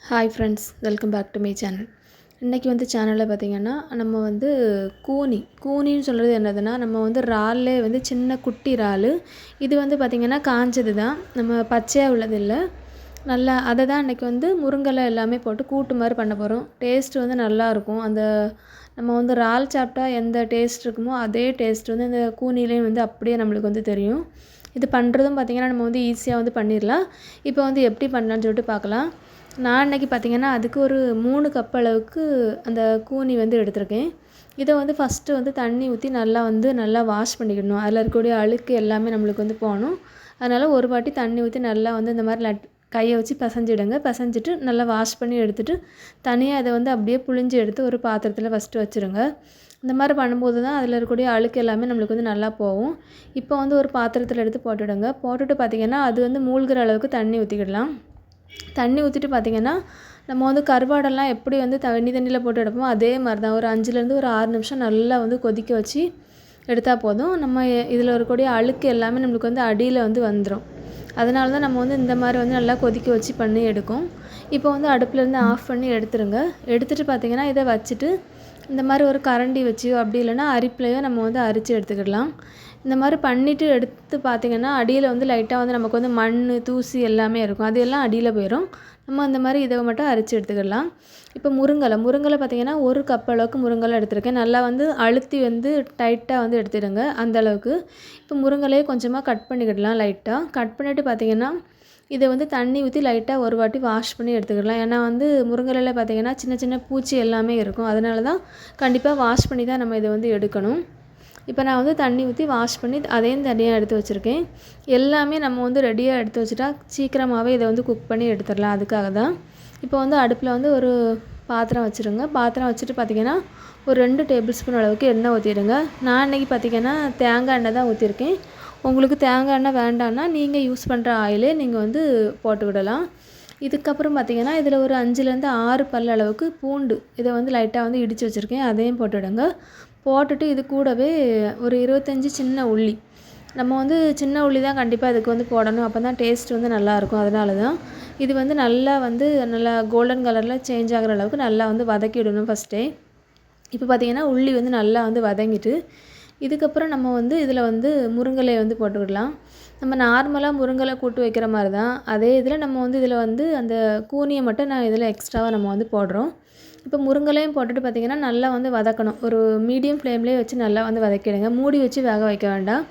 Hi friends, welcome back to my channel. இன்றைக்கி சேனலில் பார்த்திங்கன்னா நம்ம கூனின்னு சொல்கிறது என்னதுன்னா, நம்ம இறால்லே சின்ன குட்டி இறால். இது பார்த்திங்கன்னா காஞ்சது தான், நம்ம பச்சையாக உள்ளது இல்லை. நல்லா அதை தான் இன்றைக்கி முருங்கலை எல்லாமே போட்டு கூட்டு மாதிரி பண்ண போகிறோம். டேஸ்ட் நல்லாயிருக்கும். அந்த நம்ம இறால் சாப்பிட்டா எந்த டேஸ்ட் இருக்குமோ அதே டேஸ்ட் இந்த கூனிலையும் அப்படியே நம்மளுக்கு தெரியும். இது பண்ணுறதும் பார்த்திங்கன்னா நம்ம ஈஸியாக பண்ணிடலாம். இப்போ எப்படி பண்ணலான்னு சொல்லிட்டு பார்க்கலாம். நான் இன்றைக்கி பார்த்திங்கன்னா அதுக்கு ஒரு 3 கப் அளவுக்கு அந்த கூனி எடுத்திருக்கேன். இதை ஃபஸ்ட்டு தண்ணி ஊற்றி நல்லா வாஷ் பண்ணிக்கணும். அதில் இருக்கக்கூடிய அழுக்கு எல்லாமே நம்மளுக்கு போகணும். அதனால் ஒரு வாட்டி தண்ணி ஊற்றி நல்லா இந்த மாதிரி கையை வச்சு பிசைஞ்சிடுங்க. பிசைஞ்சிட்டு நல்லா வாஷ் பண்ணி எடுத்துகிட்டு தனியாக அதை அப்படியே புழிஞ்சு எடுத்து ஒரு பாத்திரத்தில் ஃபஸ்ட்டு வச்சுருங்க. இந்த மாதிரி பண்ணும்போது தான் அதில் இருக்கக்கூடிய அழுக்கு எல்லாமே நம்மளுக்கு நல்லா போகும். இப்போ ஒரு பாத்திரத்தில் எடுத்து போட்டுவிடுங்க. போட்டுட்டு பார்த்திங்கன்னா அது மூழ்கிற அளவுக்கு தண்ணி ஊற்றிக்கிடலாம். தண்ணி ஊற்றிட்டு பார்த்திங்கன்னா நம்ம கருவாடெல்லாம் எப்படி தண்ணியில் போட்டு எடுப்போமோ அதே மாதிரி தான் ஒரு 5லேருந்து ஒரு 6 நிமிஷம் நல்லா கொதிக்க வச்சு எடுத்தால் போதும். நம்ம இதில் இருக்கக்கூடிய அழுக்கு எல்லாமே நம்மளுக்கு அடியில் வந்துடும். அதனால தான் நம்ம இந்த மாதிரி நல்லா கொதிக்க வச்சு பண்ணி எடுக்கும். இப்போ அடுப்புலேருந்து ஆஃப் பண்ணி எடுத்துருங்க. எடுத்துகிட்டு பார்த்திங்கன்னா இதை வச்சுட்டு இந்த மாதிரி ஒரு கரண்டி வச்சியோ அப்படி இல்லைன்னா அரிப்புலையோ நம்ம அரித்து எடுத்துக்கிடலாம். இந்த மாதிரி பண்ணிவிட்டு எடுத்து பார்த்திங்கன்னா அடியில் லைட்டாக நமக்கு மண் தூசி எல்லாமே இருக்கும். அது எல்லாம் அடியில் போயிடும். நம்ம அந்த மாதிரி இதை மட்டும் அரித்து எடுத்துக்கிடலாம். இப்போ முருங்கலை பார்த்திங்கன்னா 1 கப் அளவுக்கு முருங்கலை எடுத்திருக்கேன். நல்லா அழுத்தி டைட்டாக எடுத்துடுங்க அந்தளவுக்கு. இப்போ முருங்கலையே கொஞ்சமாக கட் பண்ணிக்கிடலாம். லைட்டாக கட் பண்ணிவிட்டு பார்த்திங்கன்னா இதை தண்ணி ஊற்றி லைட்டாக ஒரு வாட்டி வாஷ் பண்ணி எடுத்துக்கிடலாம். ஏன்னா முருங்கலையில் பார்த்திங்கன்னா சின்ன சின்ன பூச்சி எல்லாமே இருக்கும். அதனால தான் கண்டிப்பாக வாஷ் பண்ணி தான் நம்ம இதை எடுக்கணும். இப்போ நான் தண்ணி ஊற்றி வாஷ் பண்ணி அதையும் தனியாக எடுத்து வச்சுருக்கேன். எல்லாமே நம்ம ரெடியாக எடுத்து வச்சுட்டா சீக்கிரமாகவே இதை குக் பண்ணி எடுத்துடலாம். அதுக்காக தான். இப்போ அடுப்பில் ஒரு பாத்திரம் வச்சுருங்க. பாத்திரம் வச்சுட்டு பார்த்திங்கன்னா ஒரு 2 டேபிள் ஸ்பூன் அளவுக்கு எண்ணெய் ஊற்றிடுங்க. நான் இன்றைக்கி பார்த்திங்கன்னா தேங்காய் எண்ணெய் தான் ஊற்றிருக்கேன். உங்களுக்கு தேங்காய் எண்ணெய் வேண்டாம்னா நீங்கள் யூஸ் பண்ணுற ஆயிலே நீங்கள் போட்டு விடலாம். இதுக்கப்புறம் பார்த்திங்கன்னா இதில் ஒரு 5லேருந்து 6 பல் அளவுக்கு பூண்டு இதை லைட்டாக இடித்து வச்சுருக்கேன். அதையும் போட்டுவிடுங்க. போட்டுட்டு இது கூடவே ஒரு 25 சின்ன உள்ளி. நம்ம சின்ன உள்ளி தான் கண்டிப்பாக இதுக்கு போடணும். அப்போ தான் டேஸ்ட் நல்லாயிருக்கும். அதனால தான் இது நல்லா நல்லா கோல்டன் கலரில் சேஞ்ச் ஆகிற அளவுக்கு நல்லா வதக்கிடணும் ஃபஸ்ட்டே. இப்போ பார்த்திங்கன்னா உள்ளி நல்லா வதங்கிட்டு இதுக்கப்புறம் நம்ம இதில் முருங்கலையை போட்டுக்கிடலாம். நம்ம நார்மலாக முருங்கலை கூட்டு வைக்கிற மாதிரி தான். அதே இதில் நம்ம இதில் அந்த கூனியை மட்டும் நான் இதில் எக்ஸ்ட்ராவாக நம்ம போடுறோம். இப்போ முருங்கலையும் போட்டுட்டு பார்த்திங்கன்னா நல்லா வதக்கணும். ஒரு மீடியம் ஃப்ளேம்லேயே வச்சு நல்லா வதக்கிடுங்க. மூடி வச்சு வேக வைக்க வேண்டாம்.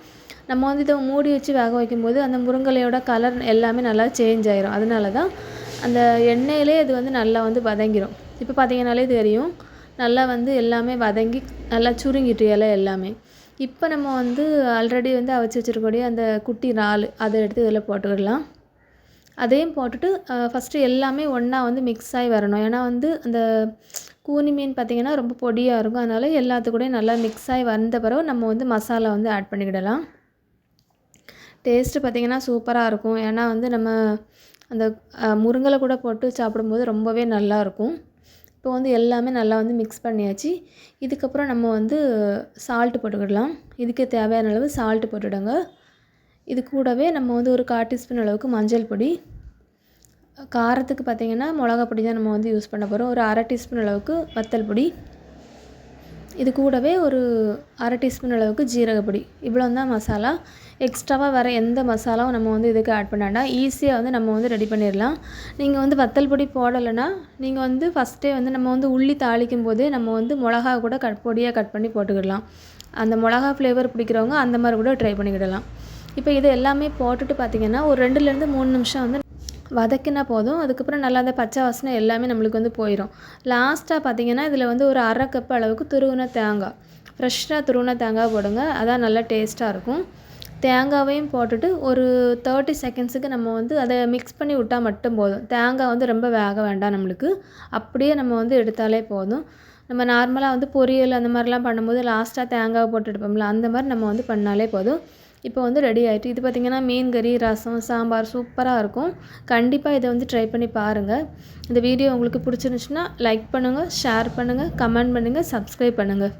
நம்ம இதை மூடி வச்சு வேக வைக்கும்போது அந்த முருங்கலையோட கலர் எல்லாமே நல்லா சேஞ்ச் ஆயிரும். அதனால தான் அந்த எண்ணெயிலே இது நல்லா வதங்கிடும். இப்போ பார்த்திங்கனாலே தெரியும் நல்லா எல்லாமே வதங்கி நல்லா சுருங்கிட்டு இலை எல்லாமே. இப்போ நம்ம ஆல்ரெடி அவிச்சு வச்சுருக்கக்கூடிய அந்த குட்டி இறால் அதை எடுத்து இதில் போட்டுக்கிடலாம். அதையும் போட்டுட்டு ஃபஸ்ட்டு எல்லாமே ஒன்றா மிக்ஸ் ஆகி வரணும். ஏன்னா அந்த கூனி மீன் பார்த்திங்கன்னா ரொம்ப பொடியாக இருக்கும். அதனால் எல்லாத்துக்கூடயும் நல்லா மிக்ஸ் ஆகி வந்த பிறகு நம்ம மசாலா ஆட் பண்ணிக்கிடலாம். டேஸ்ட்டு பார்த்திங்கன்னா சூப்பராக இருக்கும். ஏன்னா நம்ம அந்த முருங்கலை கூட போட்டு சாப்பிடும்போது ரொம்பவே நல்லாயிருக்கும். இப்போ எல்லாமே நல்லா மிக்ஸ் பண்ணியாச்சு. இதுக்கப்புறம் நம்ம சால்ட்டு போட்டுக்கிடலாம். இதுக்கு தேவையான அளவு சால்ட்டு போட்டுவிடுங்க. இது கூடவே நம்ம ஒரு 1/4 டீஸ்பூன் அளவுக்கு மஞ்சள் பொடி. காரத்துக்கு பார்த்திங்கன்னா மிளகா பொடி தான் நம்ம யூஸ் பண்ண போகிறோம். ஒரு 1/2 டீஸ்பூன் அளவுக்கு வத்தல் பொடி. இது கூடவே ஒரு 1/2 டீஸ்பூன் அளவுக்கு ஜீரகப்பொடி. இவ்வளோ தான் மசாலா. எக்ஸ்ட்ராவாக வேறு எந்த மசாலாவும் நம்ம இதுக்கு ஆட் பண்ண வேண்டாம். ஈஸியாக நம்ம ரெடி பண்ணிடலாம். நீங்கள் வத்தல் பொடி போடலைன்னா நீங்கள் ஃபஸ்ட்டே நம்ம உள்ளி தாளிக்கும் போதே நம்ம மிளகா கூட பொடியாக கட் பண்ணி போட்டுக்கிடலாம். அந்த மிளகா ஃப்ளேவர் பிடிக்கிறவங்க அந்த மாதிரி கூட ட்ரை பண்ணிக்கிடலாம். இப்போ இது எல்லாமே போட்டுட்டு பார்த்திங்கன்னா ஒரு 2லேருந்து 3 நிமிஷம் வதக்கினா போதும். அதுக்கப்புறம் நல்லா அந்த பச்சை வாசனை எல்லாமே நம்மளுக்கு போயிடும். லாஸ்ட்டாக பார்த்திங்கன்னா இதில் ஒரு 1/2 கப் அளவுக்கு துருவின தேங்காய், ஃப்ரெஷ்ஷாக துருவின தேங்காய் போடுங்க. அதான் நல்லா டேஸ்ட்டாக இருக்கும். தேங்காவையும் போட்டுட்டு ஒரு 30 செகண்ட்ஸுக்கு நம்ம அதை மிக்ஸ் பண்ணி விட்டால் மட்டும் போதும். தேங்காய் ரொம்ப வேக வேண்டாம் நம்மளுக்கு. அப்படியே நம்ம எடுத்தாலே போதும். நம்ம நார்மலாக பொரியல் அந்த மாதிரிலாம் பண்ணும்போது லாஸ்ட்டாக தேங்காய் போட்டு எடுப்போம்ல, அந்த மாதிரி நம்ம பண்ணாலே போதும். இப்போ ரெடி ஆகிட்டு. இது பார்த்திங்கன்னா மீன் கறி, ரசம், சாம்பார் சூப்பராக இருக்கும். கண்டிப்பாக இதை ட்ரை பண்ணி பாருங்கள். இந்த வீடியோ உங்களுக்கு பிடிச்சிருந்துச்சுன்னா லைக் பண்ணுங்கள், ஷேர் பண்ணுங்கள், கமெண்ட் பண்ணுங்கள், சப்ஸ்கிரைப் பண்ணுங்கள்.